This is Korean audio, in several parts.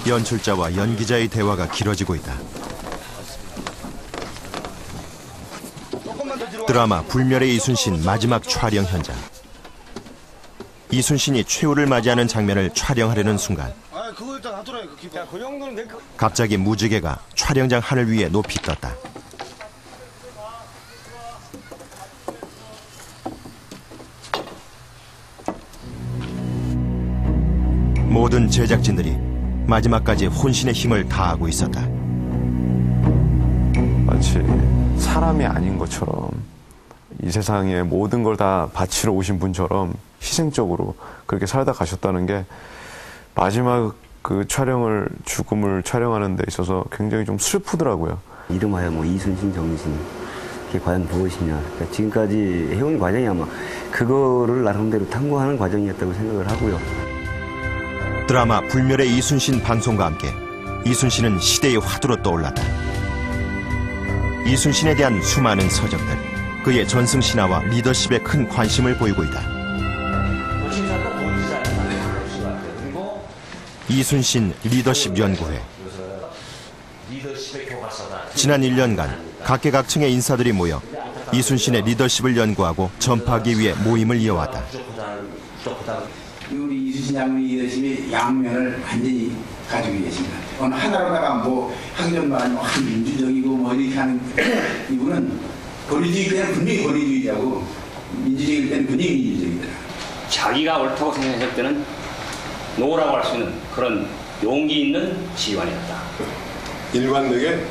연출자와 연기자의 대화가 길어지고 있다. 드라마 불멸의 이순신 마지막 촬영 현장. 이순신이 최후를 맞이하는 장면을 촬영하려는 순간 갑자기 무지개가 촬영장 하늘 위에 높이 떴다. 모든 제작진들이 마지막까지 혼신의 힘을 다하고 있었다. 마치 사람이 아닌 것처럼 이 세상에 모든 걸 다 바치러 오신 분처럼 희생적으로 그렇게 살다 가셨다는 게 마지막 그 죽음을 촬영하는 데 있어서 굉장히 좀 슬프더라고요. 이름하여 뭐 이순신 정신, 그게 과연 무엇이냐. 그러니까 지금까지 해온 과정이 아마 그거를 나름대로 탐구하는 과정이었다고 생각을 하고요. 드라마 불멸의 이순신 방송과 함께 이순신은 시대의 화두로 떠올랐다. 이순신에 대한 수많은 서적들, 그의 전승신화와 리더십에 큰 관심을 보이고 있다. 이순신 리더십 연구회. 지난 1년간 각계각층의 인사들이 모여 이순신의 리더십을 연구하고 전파하기 위해 모임을 이어왔다. 우리 이순신 장군의 리더십이 양면을 완전히 가지고 계십니다. 어느 하나로다가 뭐 하기 전도 아니고 민주적이고 뭐 이렇게 하는 이분은 권위주의 때는 분명히 권위주의자고 민주적일 때는 분명히 민주적이더라. 자기가 옳다고 생각했을 때는 노라고 할 수 있는 그런 용기 있는 지휘관이었다. 일관되게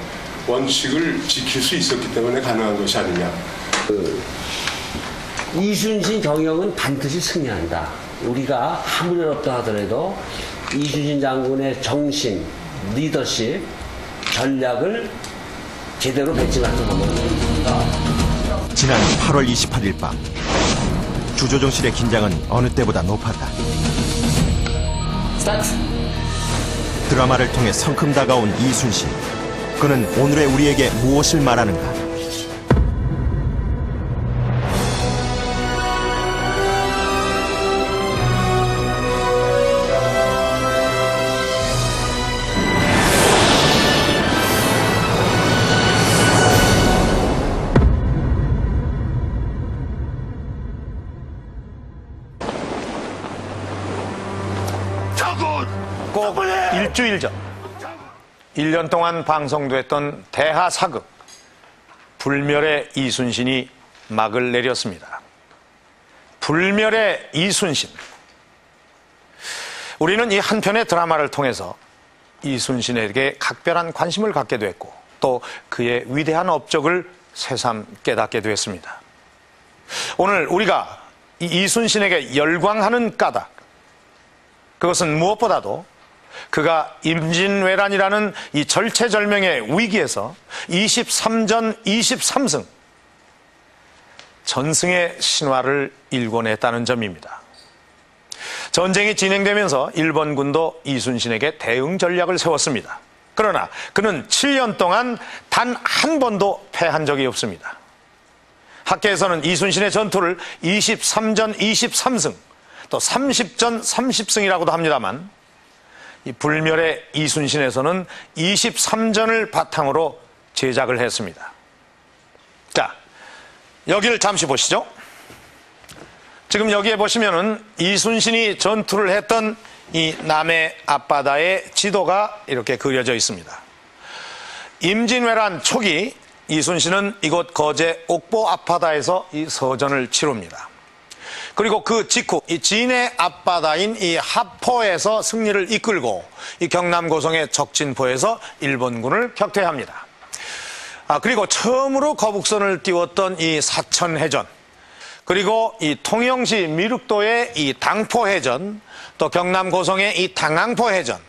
원칙을 지킬 수 있었기 때문에 가능한 것이 아니냐. 이순신 정형은 반드시 승리한다. 우리가 아무리 어렵다 하더라도 이순신 장군의 정신, 리더십, 전략을 제대로 배치하지 못한다. 지난 8월 28일 밤 주조정실의 긴장은 어느 때보다 높았다. 스타트! 드라마를 통해 성큼 다가온 이순신. 그는 오늘의 우리에게 무엇을 말하는가? 꼭 일주일 전 1년 동안 방송됐던 대하사극 불멸의 이순신이 막을 내렸습니다. 불멸의 이순신. 우리는 이 한 편의 드라마를 통해서 이순신에게 각별한 관심을 갖게 됐고 또 그의 위대한 업적을 새삼 깨닫게 되었습니다. 오늘 우리가 이 이순신에게 열광하는 까닭, 그것은 무엇보다도 그가 임진왜란이라는 이 절체절명의 위기에서 23전 23승 전승의 신화를 일궈냈다는 점입니다. 전쟁이 진행되면서 일본군도 이순신에게 대응 전략을 세웠습니다. 그러나 그는 7년 동안 단 한 번도 패한 적이 없습니다. 학계에서는 이순신의 전투를 23전 23승 또 30전 30승이라고도 합니다만 이 불멸의 이순신에서는 23전을 바탕으로 제작을 했습니다. 자, 여기를 잠시 보시죠. 지금 여기에 보시면은 이순신이 전투를 했던 이 남해 앞바다의 지도가 이렇게 그려져 있습니다. 임진왜란 초기 이순신은 이곳 거제 옥보 앞바다에서 이 서전을 치릅니다. 그리고 그 직후 이 진해 앞바다인 이 하포에서 승리를 이끌고 이 경남 고성의 적진포에서 일본군을 격퇴합니다. 그리고 처음으로 거북선을 띄웠던 이 사천해전, 그리고 이 통영시 미륵도의 이 당포해전, 또 경남 고성의 이 당항포해전,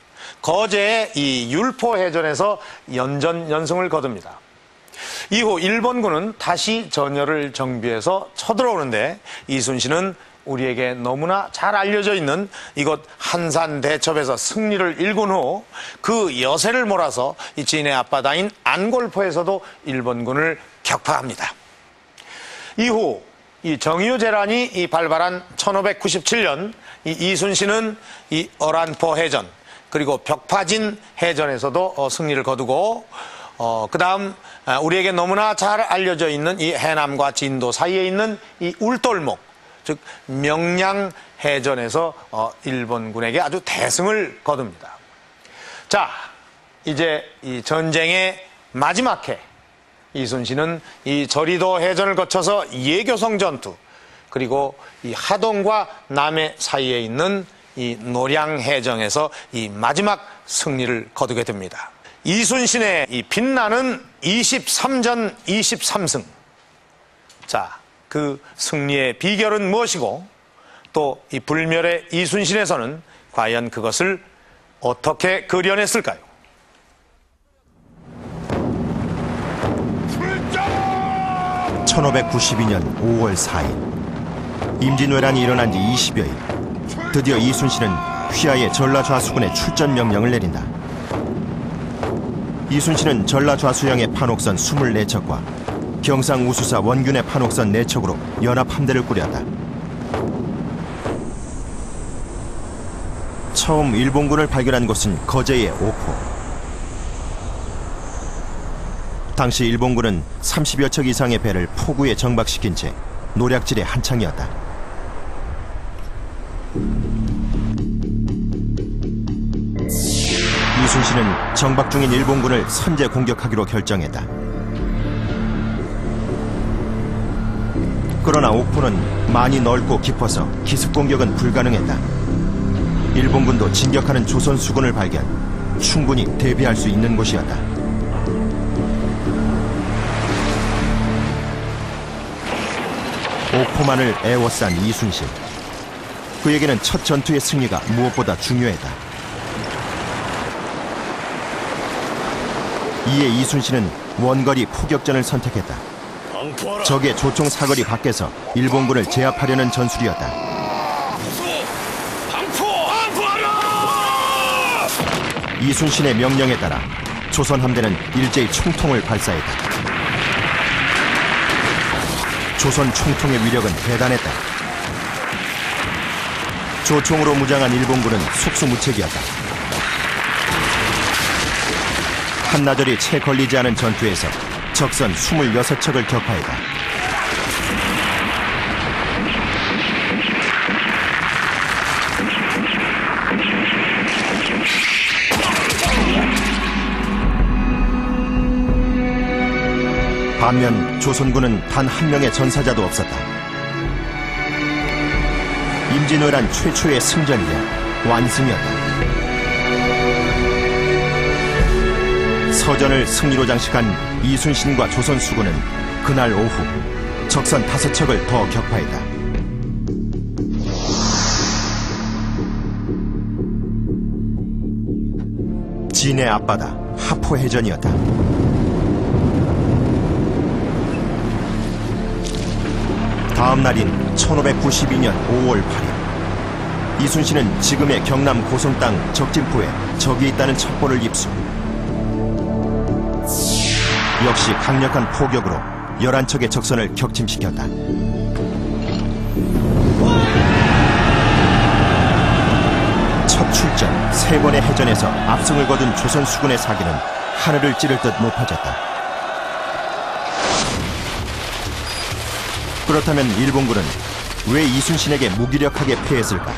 거제의 이 율포해전에서 연전연승을 거둡니다. 이후 일본군은 다시 전열을 정비해서 쳐들어오는데 이순신은 우리에게 너무나 잘 알려져 있는 이곳 한산대첩에서 승리를 일군 후 그 여세를 몰아서 이 진해 앞바다인 안골포에서도 일본군을 격파합니다. 이후 이 정유재란이 이 발발한 1597년 이 이순신은 이 어란포 해전, 그리고 벽파진 해전에서도 승리를 거두고 그 다음 우리에게 너무나 잘 알려져 있는 이 해남과 진도 사이에 있는 이 울돌목, 즉 명량해전에서 일본군에게 아주 대승을 거둡니다. 자, 이제 이 전쟁의 마지막 해 이순신은 이 저리도 해전을 거쳐서 예교성 전투, 그리고 이 하동과 남해 사이에 있는 이 노량해전에서 이 마지막 승리를 거두게 됩니다. 이순신의 이 빛나는 23전 23승. 자, 그 승리의 비결은 무엇이고 또 이 불멸의 이순신에서는 과연 그것을 어떻게 그려냈을까요? 1592년 5월 4일 임진왜란이 일어난 지 20여일, 드디어 이순신은 휘하의 전라좌수군에 출전 명령을 내린다. 이순신은 전라좌수영의 판옥선 24척과 경상우수사 원균의 판옥선 4척으로 연합함대를 꾸렸다. 처음 일본군을 발견한 곳은 거제의 옥포. 당시 일본군은 30여 척 이상의 배를 포구에 정박시킨 채 노략질에 한창이었다. 이순신은 정박 중인 일본군을 선제 공격하기로 결정했다. 그러나 옥포는 많이 넓고 깊어서 기습 공격은 불가능했다. 일본군도 진격하는 조선 수군을 발견, 충분히 대비할 수 있는 곳이었다. 옥포만을 애워싼 이순신. 그에게는 첫 전투의 승리가 무엇보다 중요했다. 이에 이순신은 원거리 포격전을 선택했다. 적의 조총 사거리 밖에서 일본군을 제압하려는 전술이었다. 이순신의 명령에 따라 조선 함대는 일제히 총통을 발사했다. 조선 총통의 위력은 대단했다. 조총으로 무장한 일본군은 속수무책이었다. 한나절이 채 걸리지 않은 전투에서 적선 26척을 격파했다. 반면 조선군은 단 한 명의 전사자도 없었다. 임진왜란 최초의 승전이자 완승이었다. 서전을 승리로 장식한 이순신과 조선 수군은 그날 오후 적선 5척을 더 격파했다. 진해 앞바다 하포해전이었다. 다음 날인 1592년 5월 8일 이순신은 지금의 경남 고성 땅 적진포에 적이 있다는 첩보를 입수. 역시 강력한 포격으로 11척의 적선을 격침시켰다. 첫 출전 3번의 해전에서 압승을 거둔 조선 수군의 사기는 하늘을 찌를 듯 높아졌다. 그렇다면 일본군은 왜 이순신에게 무기력하게 패했을까?